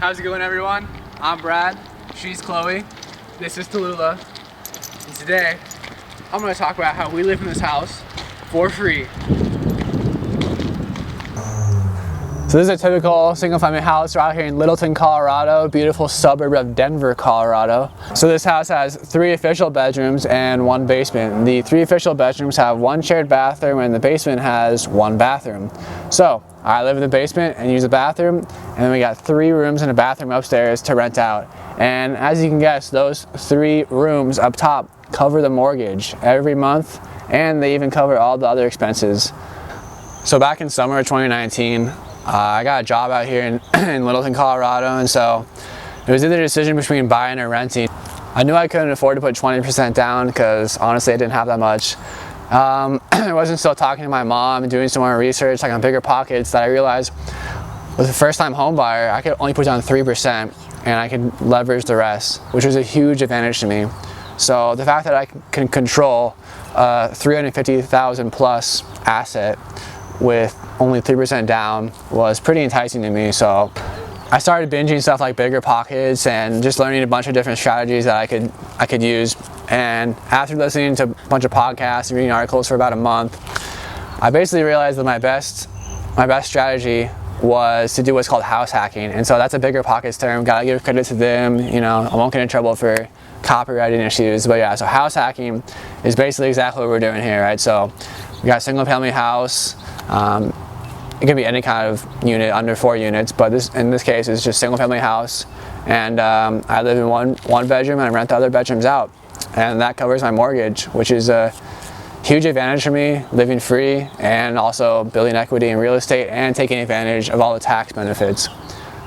How's it going, everyone? I'm Brad, she's Chloe, this is Tallulah, and today I'm going to talk about how we live in this house for free. So this is a typical single-family house. We're out here in Littleton, Colorado, beautiful suburb of Denver, Colorado. So this house has 3 official bedrooms and 1 basement. The 3 official bedrooms have 1 shared bathroom and the basement has 1 bathroom. So I live in the basement and use the bathroom, and then we got 3 rooms and a bathroom upstairs to rent out. And as you can guess, those 3 rooms up top cover the mortgage every month, and they even cover all the other expenses. So back in summer of 2019, I got a job out here in Littleton, Colorado, and so it was either a decision between buying or renting. I knew I couldn't afford to put 20% down because honestly I didn't have that much. I wasn't still talking to my mom and doing some more research like on BiggerPockets that I realized with a first-time home buyer I could only put down 3% and I could leverage the rest, which was a huge advantage to me. So the fact that I can control a $350,000 plus asset with only 3% down was pretty enticing to me. So I started binging stuff like BiggerPockets and just learning a bunch of different strategies that I could use. And after listening to a bunch of podcasts and reading articles for about a month, I basically realized that my best strategy was to do what's called house hacking. And so that's a BiggerPockets term. Gotta give credit to them. You know, I won't get in trouble for copywriting issues, but yeah. So house hacking is basically exactly what we're doing here, right? So we got a single-family house. It can be any kind of unit under 4 units, but in this case it's just single-family house, and I live in one bedroom and I rent the other bedrooms out, and that covers my mortgage, which is a huge advantage for me, living free and also building equity in real estate and taking advantage of all the tax benefits.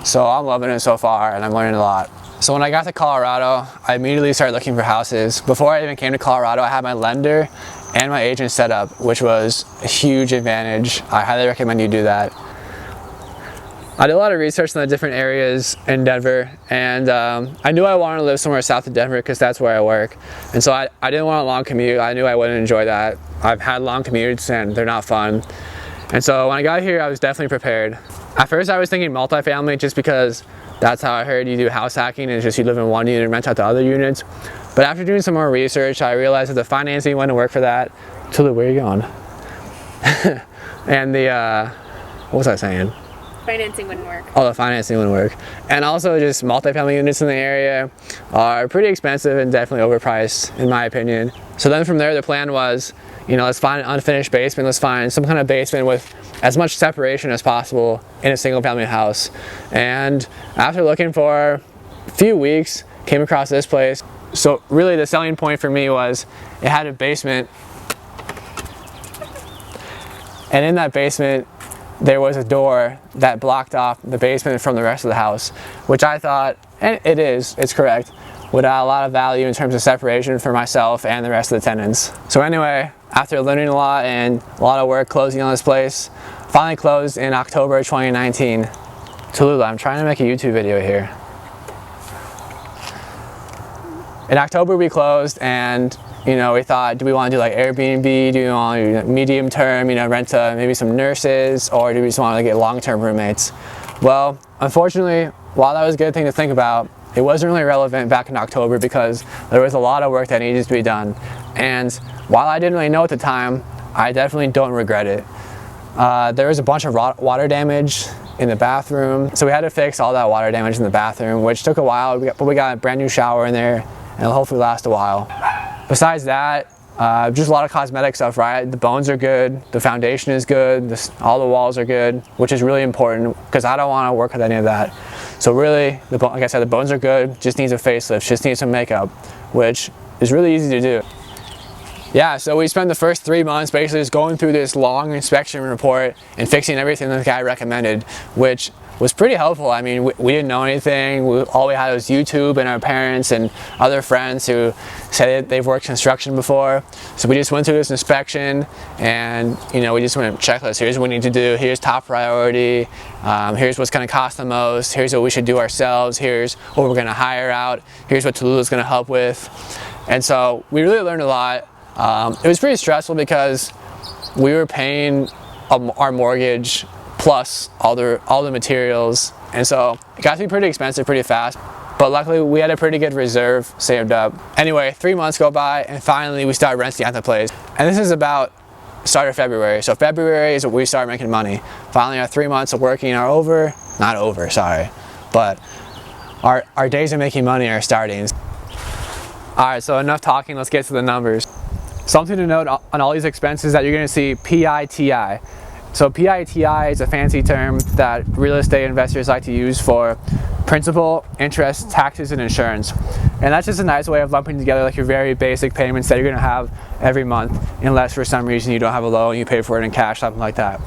So I'm loving it so far and I'm learning a lot. So when I got to Colorado, I immediately started looking for houses. Before I even came to Colorado, I had my lender and my agent set up, which was a huge advantage. I highly recommend you do that. I did a lot of research on the different areas in Denver, and I knew I wanted to live somewhere south of Denver because that's where I work. And so I didn't want a long commute. I knew I wouldn't enjoy that. I've had long commutes and they're not fun. And so when I got here, I was definitely prepared. At first I was thinking multifamily just because that's how I heard you do house hacking, and it's just you live in one unit and rent out the other units. But after doing some more research, I realized that the financing wouldn't work for that. Tallulah, where are you going? And what was I saying? Financing wouldn't work. Oh, the financing wouldn't work. And also just multifamily units in the area are pretty expensive and definitely overpriced in my opinion. So then from there the plan was, you know, let's find an unfinished basement, let's find some kind of basement with as much separation as possible in a single family house. And after looking for a few weeks, came across this place. So really the selling point for me was it had a basement, and in that basement there was a door that blocked off the basement from the rest of the house, which I thought, and it's correct, would add a lot of value in terms of separation for myself and the rest of the tenants. So anyway, after learning a lot and a lot of work closing on this place, finally closed in October 2019. Tallulah, I'm trying to make a YouTube video here. In October we closed, and you know, we thought, do we want to do like Airbnb? Do we want to do medium term, you know, rent to maybe some nurses, or do we just want to get long-term roommates? Well, unfortunately, while that was a good thing to think about, it wasn't really relevant back in October because there was a lot of work that needed to be done. And while I didn't really know at the time, I definitely don't regret it. There was a bunch of water damage in the bathroom, so we had to fix all that water damage in the bathroom, which took a while, but we got a brand new shower in there, and it'll hopefully last a while. Besides that, just a lot of cosmetic stuff, right? The bones are good, the foundation is good, all the walls are good, which is really important because I don't want to work with any of that. So really, like I said, the bones are good, just needs a facelift, just needs some makeup, which is really easy to do. Yeah, so we spent the first 3 months basically just going through this long inspection report and fixing everything that the guy recommended, which was pretty helpful. I mean, we didn't know anything. All we had was YouTube and our parents and other friends who said they've worked construction before. So we just went through this inspection, and you know, we just went checklist. Here's what we need to do. Here's top priority. Here's what's going to cost the most. Here's what we should do ourselves. Here's what we're going to hire out. Here's what Tallulah's going to help with. And so we really learned a lot. It was pretty stressful because we were paying our mortgage plus all the materials. And so it got to be pretty expensive pretty fast. But luckily we had a pretty good reserve saved up. Anyway, 3 months go by and finally we started renting out the place. And this is about start of February. So February is when we started making money. Finally our 3 months of working are over. Not over, sorry. But our days of making money are starting. Alright, so enough talking, let's get to the numbers. Something to note on all these expenses that you're going to see PITI. So PITI is a fancy term that real estate investors like to use for principal, interest, taxes, and insurance. And that's just a nice way of lumping together like your very basic payments that you're going to have every month, unless for some reason you don't have a loan, you pay for it in cash, something like that.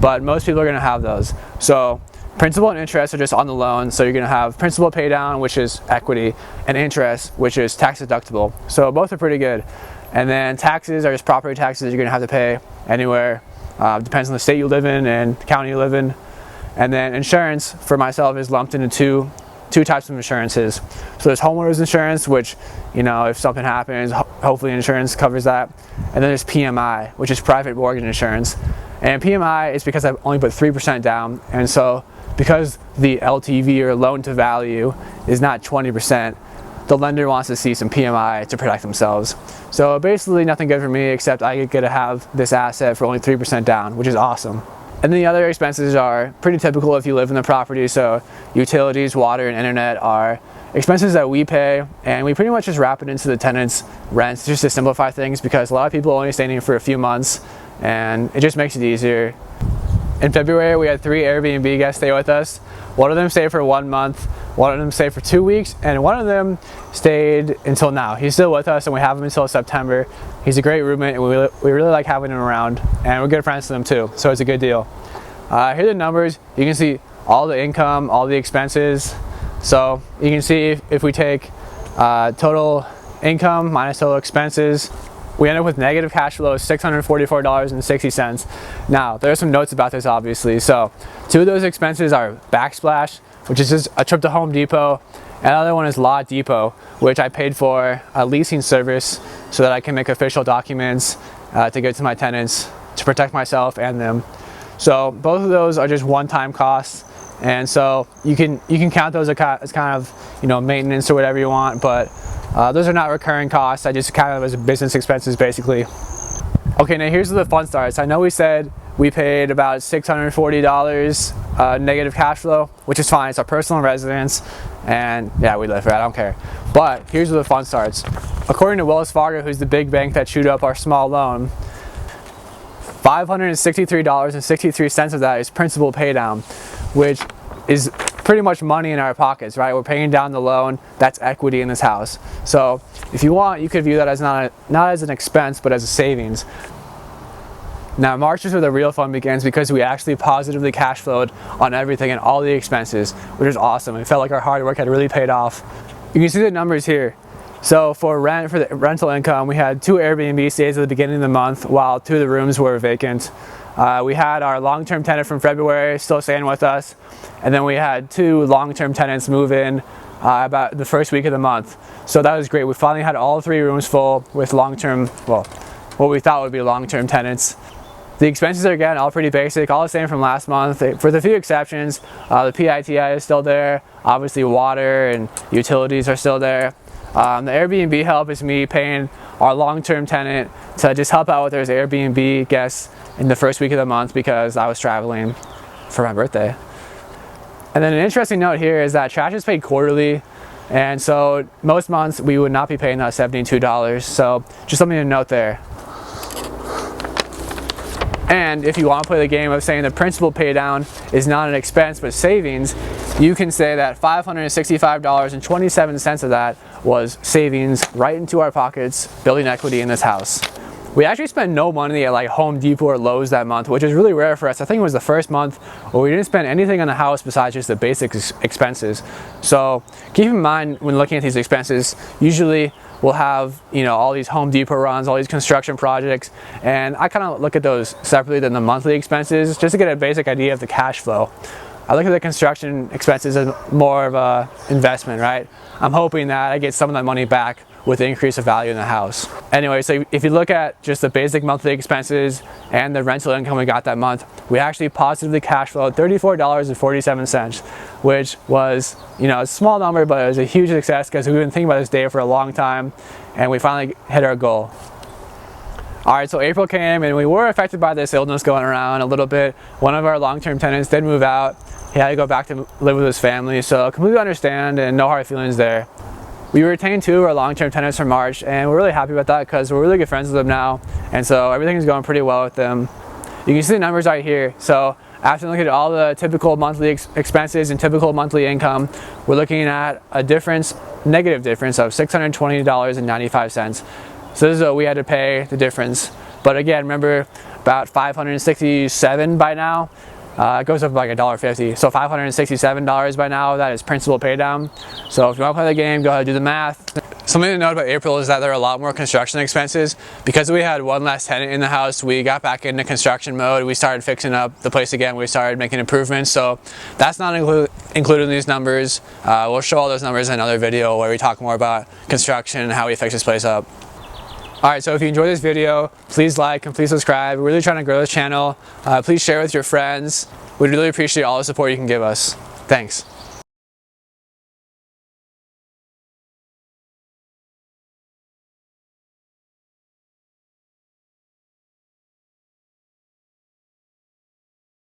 But most people are going to have those. So principal and interest are just on the loan, so you're going to have principal pay down, which is equity, and interest, which is tax deductible. So both are pretty good. And then taxes are just property taxes you're going to have to pay anywhere. Depends on the state you live in and the county you live in. And then insurance for myself is lumped into two types of insurances. So there's homeowners insurance, which, you know, if something happens, hopefully insurance covers that. And then there's PMI, which is private mortgage insurance. And PMI is because I've only put 3% down, and so because the LTV or loan to value is not 20%, the lender wants to see some PMI to protect themselves. So basically nothing good for me, except I get to have this asset for only 3% down, which is awesome. And then the other expenses are pretty typical if you live in the property. So utilities, water, and internet are expenses that we pay, and we pretty much just wrap it into the tenant's rent just to simplify things, because a lot of people only stay in for a few months and it just makes it easier. In February, we had 3 Airbnb guests stay with us. One of them stayed for 1 month, one of them stayed for 2 weeks, and one of them stayed until now. He's still with us and we have him until September. He's a great roommate and we really like having him around, and we're good friends with him too, so it's a good deal. Here are the numbers. You can see all the income, all the expenses. So you can see if we take total income minus total expenses, we end up with negative cash flow of $644.60. Now, there are some notes about this, obviously. So 2 of those expenses are Backsplash, which is just a trip to Home Depot, and the other one is Law Depot, which I paid for a leasing service so that I can make official documents to give to my tenants to protect myself and them. So both of those are just one-time costs, and so you can count those as kind of, you know, maintenance or whatever you want, but those are not recurring costs. I just kind of as business expenses basically. Okay, now here's the fun starts. I know we said we paid about $640 negative cash flow, which is fine. It's our personal residence, and yeah, we live here. I don't care. But here's where the fun starts. According to Wells Fargo, who's the big bank that chewed up our small loan, $563.63 of that is principal pay down, which is pretty much money in our pockets, right? We're paying down the loan. That's equity in this house. So if you want, you could view that as not as an expense, but as a savings. Now March is where the real fun begins, because we actually positively cash flowed on everything and all the expenses, which is awesome. It felt like our hard work had really paid off. You can see the numbers here. So for the rental income, we had 2 Airbnb stays at the beginning of the month, while 2 of the rooms were vacant. We had our long-term tenant from February still staying with us, and then we had 2 long-term tenants move in about the first week of the month. So that was great. We finally had all 3 rooms full with long-term, well, what we thought would be long-term tenants. The expenses are, again, all pretty basic, all the same from last month. For the few exceptions, the PITI is still there. Obviously water and utilities are still there. The Airbnb help is me paying our long-term tenant to just help out with his Airbnb guests in the first week of the month because I was traveling for my birthday. And then an interesting note here is that trash is paid quarterly, and so most months we would not be paying that $72. So just something to note there. And if you want to play the game of saying the principal pay down is not an expense but savings, you can say that $565.27 of that was savings right into our pockets, building equity in this house. We actually spent no money at like Home Depot or Lowe's that month, which is really rare for us. I think it was the first month where we didn't spend anything on the house besides just the basic expenses. So keep in mind when looking at these expenses, usually we'll have, you know, all these Home Depot runs, all these construction projects, and I kind of look at those separately than the monthly expenses just to get a basic idea of the cash flow. I look at the construction expenses as more of a investment, right? I'm hoping that I get some of that money back with the increase of value in the house. Anyway, so if you look at just the basic monthly expenses and the rental income we got that month, we actually positively cash flowed $34.47, which was, you know, a small number, but it was a huge success because we've been thinking about this day for a long time, and we finally hit our goal. Alright, so April came and we were affected by this illness going around a little bit. One of our long-term tenants did move out. He had to go back to live with his family, so I completely understand and no hard feelings there. We retained 2 of our long-term tenants from March, and we're really happy about that because we're really good friends with them now, and so everything is going pretty well with them. You can see the numbers right here. So after looking at all the typical monthly expenses and typical monthly income, we're looking at a negative difference of $620.95. So this is what we had to pay the difference. But again, remember, about $567 by now. It goes up like $1.50. So $567 by now, that is principal pay down. So if you want to play the game, go ahead and do the math. Something to note about April is that there are a lot more construction expenses. Because we had one less tenant in the house, we got back into construction mode. We started fixing up the place again. We started making improvements. So that's not included in these numbers. We'll show all those numbers in another video where we talk more about construction and how we fix this place up. Alright, so if you enjoyed this video, please like and please subscribe. We're really trying to grow this channel. Please share with your friends. We'd really appreciate all the support you can give us. Thanks.